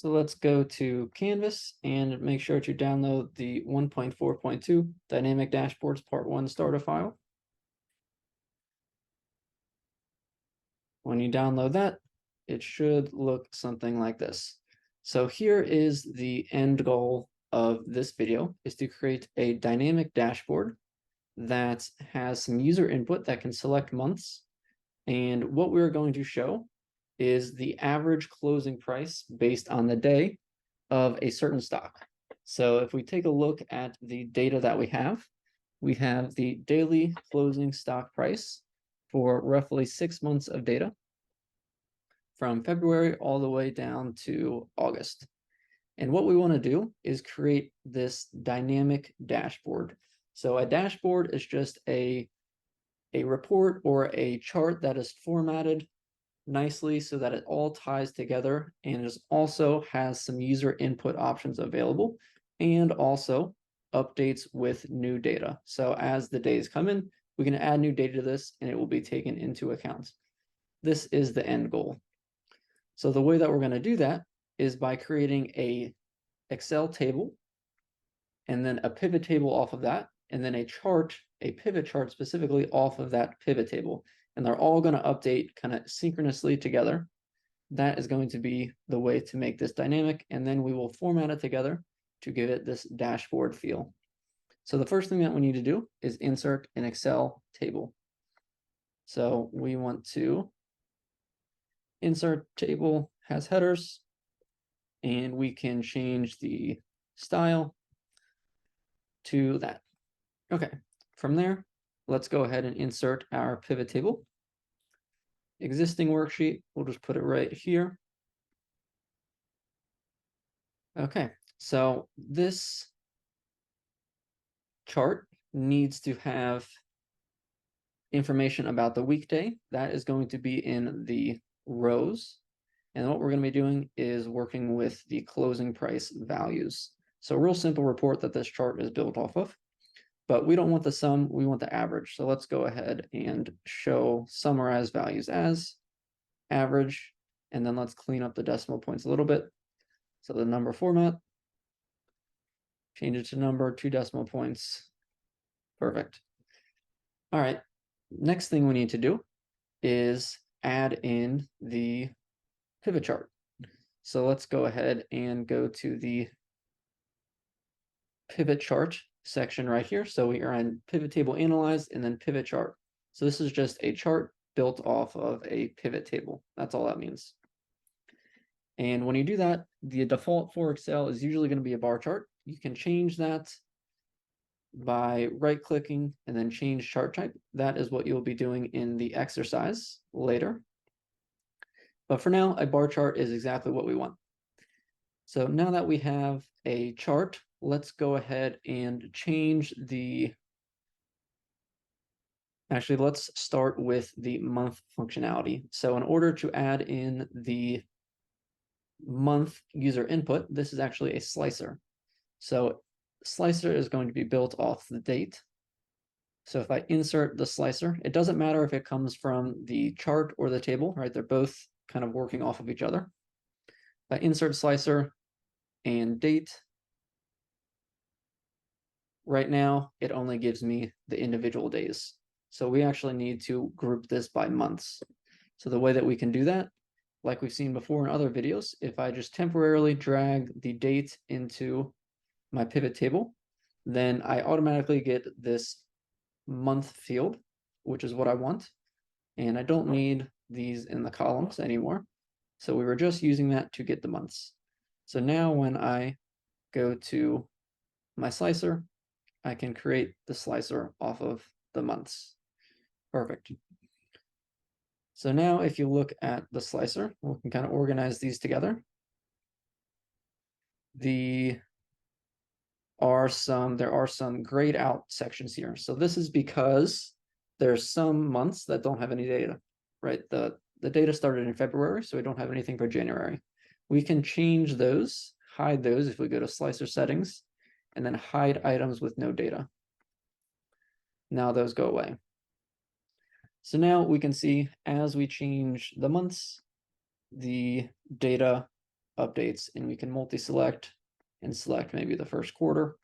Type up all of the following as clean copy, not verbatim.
So let's go to Canvas and make sure to download the 1.4.2 Dynamic Dashboards Part 1 starter file. When you download that, it should look something like this. So here is the end goal of this video, is to create a dynamic dashboard that has some user input that can select months. And what we're going to show is the average closing price based on the day of a certain stock. So if we take a look at the data that we have the daily closing stock price for roughly 6 months of data from February all the way down to August. And what we want to do is create this dynamic dashboard. So a dashboard is just a report or a chart that is formatted nicely so that it all ties together and is also has some user input options available and also updates with new data. So as the days come in, we can add new data to this and it will be taken into account. This is the end goal. So the way that we're going to do that is by creating a Excel table and then a pivot table off of that, and then a chart, a pivot chart specifically off of that pivot table. And they're all going to update kind of synchronously together. That is going to be the way to make this dynamic, and then we will format it together to give it this dashboard feel. So the first thing that we need to do is insert an Excel table. So we want to insert table has headers, and we can change the style to that. Okay, from there, let's go ahead and insert our pivot table. Existing worksheet, we'll just put it right here. Okay, so this chart needs to have information about the weekday. That is going to be in the rows. And what we're going to be doing is working with the closing price values. So a real simple report that this chart is built off of. But we don't want the sum, we want the average. So let's go ahead and show summarize values as average, and then let's clean up the decimal points a little bit. So the number format, change it to number, 2 decimal points. Perfect. All right, next thing we need to do is add in the pivot chart. So let's go ahead and go to the pivot chart section right here. So we are on pivot table analyzed and then pivot chart. So this is just a chart built off of a pivot table. That's all that means. And when you do that, the default for Excel is usually going to be a bar chart. You can change that by right-clicking and then change chart type. That is what you'll be doing in the exercise later. But for now, a bar chart is exactly what we want. So now that we have a chart, let's go ahead and change the... Actually, let's start with the month functionality. So in order to add in the month user input, this is actually a slicer. So slicer is going to be built off the date. So if I insert the slicer, it doesn't matter if it comes from the chart or the table, right? They're both kind of working off of each other. If I insert slicer and date, right now it only gives me the individual days. So we actually need to group this by months. So the way that we can do that, like we've seen before in other videos, if I just temporarily drag the date into my pivot table, then I automatically get this month field, which is what I want. And I don't need these in the columns anymore. So we were just using that to get the months. So now when I go to my slicer, I can create the slicer off of the months. Perfect. So now if you look at the slicer, we can kind of organize these together. There are some grayed out sections here. So this is because there's some months that don't have any data, right? The data started in February, so we don't have anything for January. We can change those, hide those if we go to slicer settings, and then hide items with no data. Now those go away. So now we can see as we change the months, the data updates, and we can multi-select and select maybe the first quarter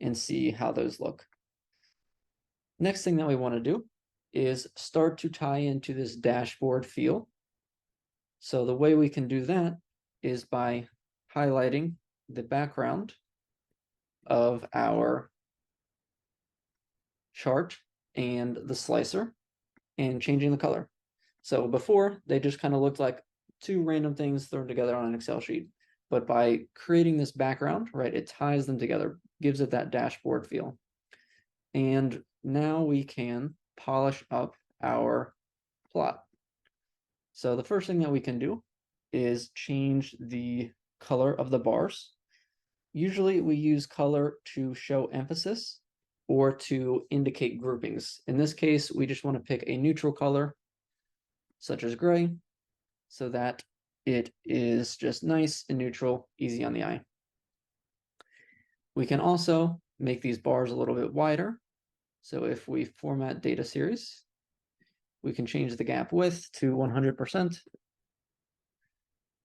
and see how those look. Next thing that we want to do is start to tie into this dashboard feel. So the way we can do that is by highlighting the background of our chart and the slicer and changing the color. So before, they just kind of looked like two random things thrown together on an Excel sheet. But by creating this background, right, it ties them together, gives it that dashboard feel. And now we can polish up our plot. So the first thing that we can do is change the color of the bars. Usually we use color to show emphasis or to indicate groupings. In this case, we just want to pick a neutral color, such as gray, so that it is just nice and neutral, easy on the eye. We can also make these bars a little bit wider. So if we format data series, we can change the gap width to 100%.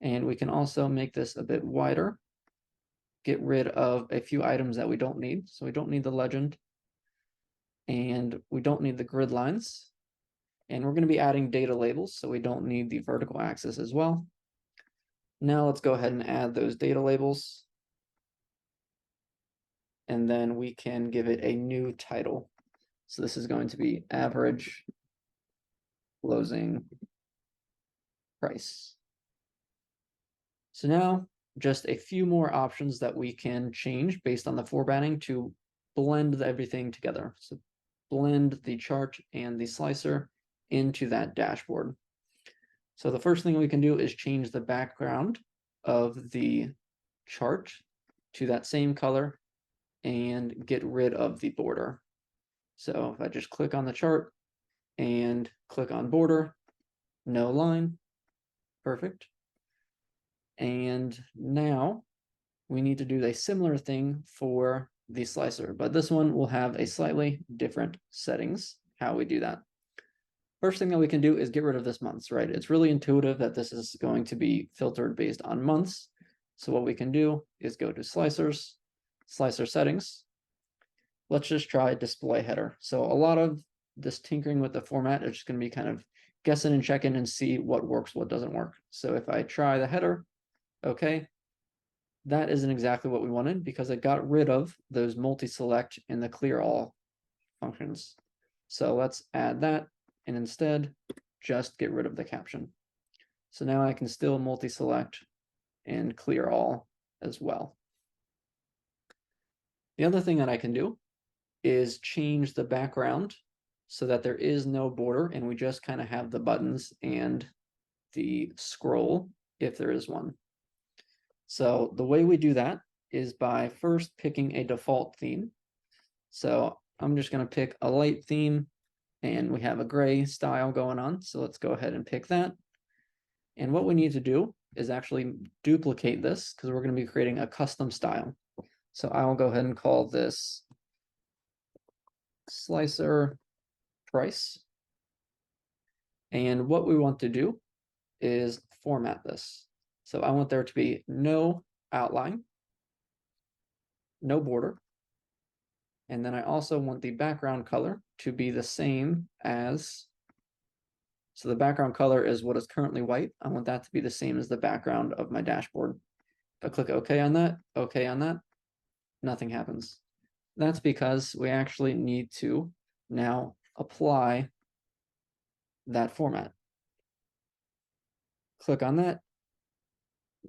And we can also make this a bit wider, get rid of a few items that we don't need. So we don't need the legend, and we don't need the grid lines. And we're going to be adding data labels, so we don't need the vertical axis as well. Now let's go ahead and add those data labels. And then we can give it a new title. So this is going to be average closing price. So now just a few more options that we can change based on the formatting to blend everything together. So blend the chart and the slicer into that dashboard. So the first thing we can do is change the background of the chart to that same color and get rid of the border. So if I just click on the chart and click on border, no line, perfect. And now we need to do a similar thing for the slicer, but this one will have a slightly different settings, how we do that. First thing that we can do is get rid of this months, right? It's really intuitive that this is going to be filtered based on months. So what we can do is go to slicers, slicer settings. Let's just try display header. So a lot of this tinkering with the format is just going to be kind of guessing and checking and see what works, what doesn't work. So if I try the header, okay, that isn't exactly what we wanted because it got rid of those multi-select and the clear all functions. So let's add that and instead just get rid of the caption. So now I can still multi-select and clear all as well. The other thing that I can do is change the background so that there is no border and we just kind of have the buttons and the scroll if there is one. So the way we do that is by first picking a default theme. So I'm just going to pick a light theme and we have a gray style going on. So let's go ahead and pick that. And what we need to do is actually duplicate this because we're going to be creating a custom style. So I will go ahead and call this slicer price. And what we want to do is format this. So I want there to be no outline, no border. And then I also want the background color to be the same as, so the background color is what is currently white. I want that to be the same as the background of my dashboard. If I click OK on that, nothing happens. That's because we actually need to now apply that format. Click on that.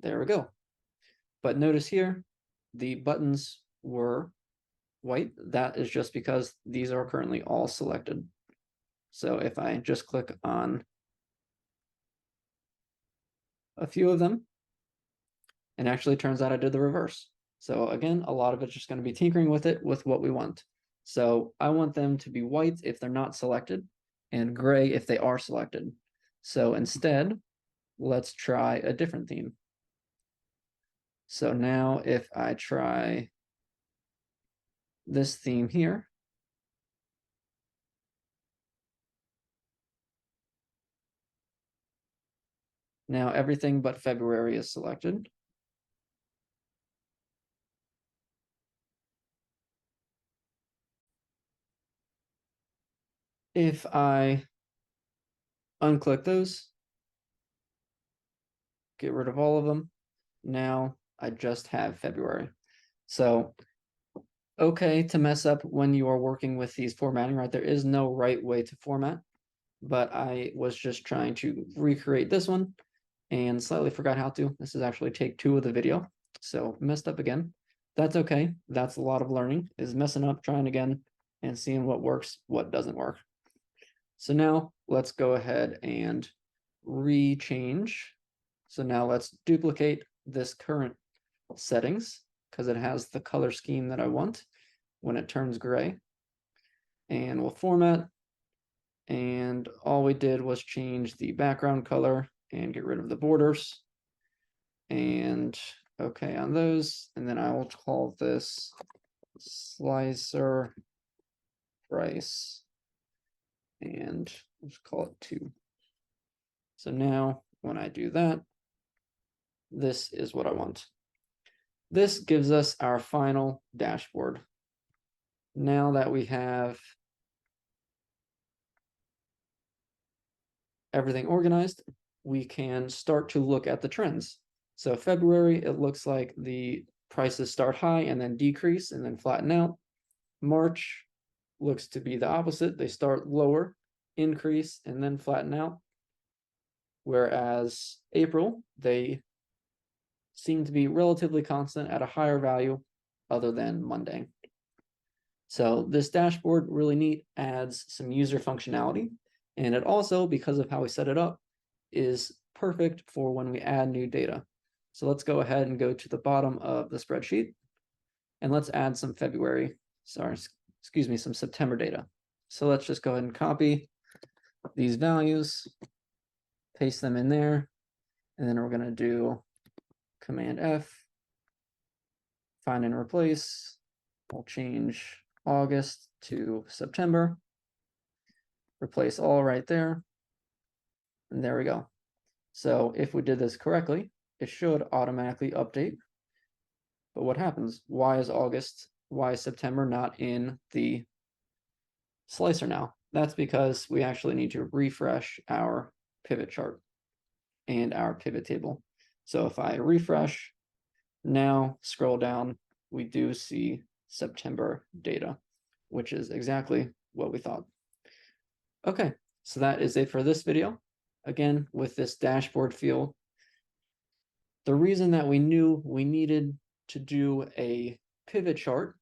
There we go. But notice here, the buttons were white. That is just because these are currently all selected. So if I just click on a few of them, and actually turns out I did the reverse. So again, a lot of it's just going to be tinkering with it with what we want. So I want them to be white if they're not selected and gray if they are selected. So instead, let's try a different theme. So now if I try this theme here, Now everything but February is selected. If I unclick those, get rid of all of them, now I just have February. So, okay to mess up when you are working with these formatting, right? There is no right way to format, but I was just trying to recreate this one and slightly forgot how to. This is actually take 2 of the video, so messed up again. That's okay. That's a lot of learning, is messing up, trying again, and seeing what works, what doesn't work. So now let's go ahead and re-change. So now let's duplicate this current settings because it has the color scheme that I want when it turns gray. And we'll format. And all we did was change the background color and get rid of the borders. And okay on those. And then I will call this slicer price. And let's call it 2. So now when I do that, this is what I want. This gives us our final dashboard. Now that we have everything organized, we can start to look at the trends. So February, it looks like the prices start high and then decrease and then flatten out. March looks to be the opposite. They start lower, increase, and then flatten out. Whereas April, they seem to be relatively constant at a higher value other than Monday. So this dashboard, really neat, adds some user functionality. And it also, because of how we set it up, is perfect for when we add new data. So let's go ahead and go to the bottom of the spreadsheet and let's add some some September data. So let's just go ahead and copy these values, paste them in there, and then we're going to do Command F, find and replace. We'll change August to September, replace all right there, and there we go. So if we did this correctly, it should automatically update. But what happens? Why is September not in the slicer now? That's because we actually need to refresh our pivot chart and our pivot table. So if I refresh, now scroll down, we do see September data, which is exactly what we thought. Okay, so that is it for this video. Again, with this dashboard field, the reason that we knew we needed to do a pivot chart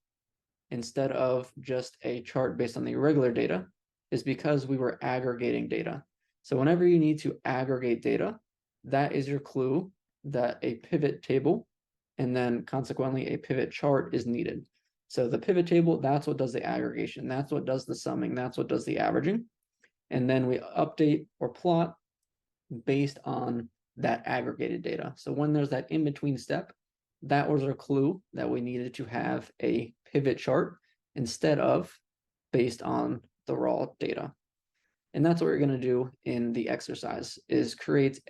instead of just a chart based on the irregular data is because we were aggregating data. So whenever you need to aggregate data, that is your clue that a pivot table and then consequently a pivot chart is needed. So the pivot table, that's what does the aggregation. That's what does the summing. That's what does the averaging. And then we update or plot based on that aggregated data. So when there's that in-between step, that was our clue that we needed to have a pivot chart instead of based on the raw data. And that's what we're going to do in the exercise, is create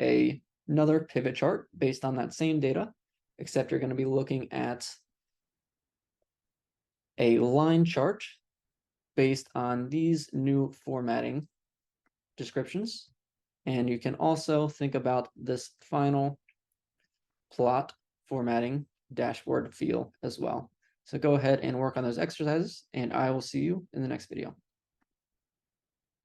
another pivot chart based on that same data, except you're going to be looking at a line chart based on these new formatting descriptions. And you can also think about this final plot formatting dashboard feel as well. So go ahead and work on those exercises, and I will see you in the next video.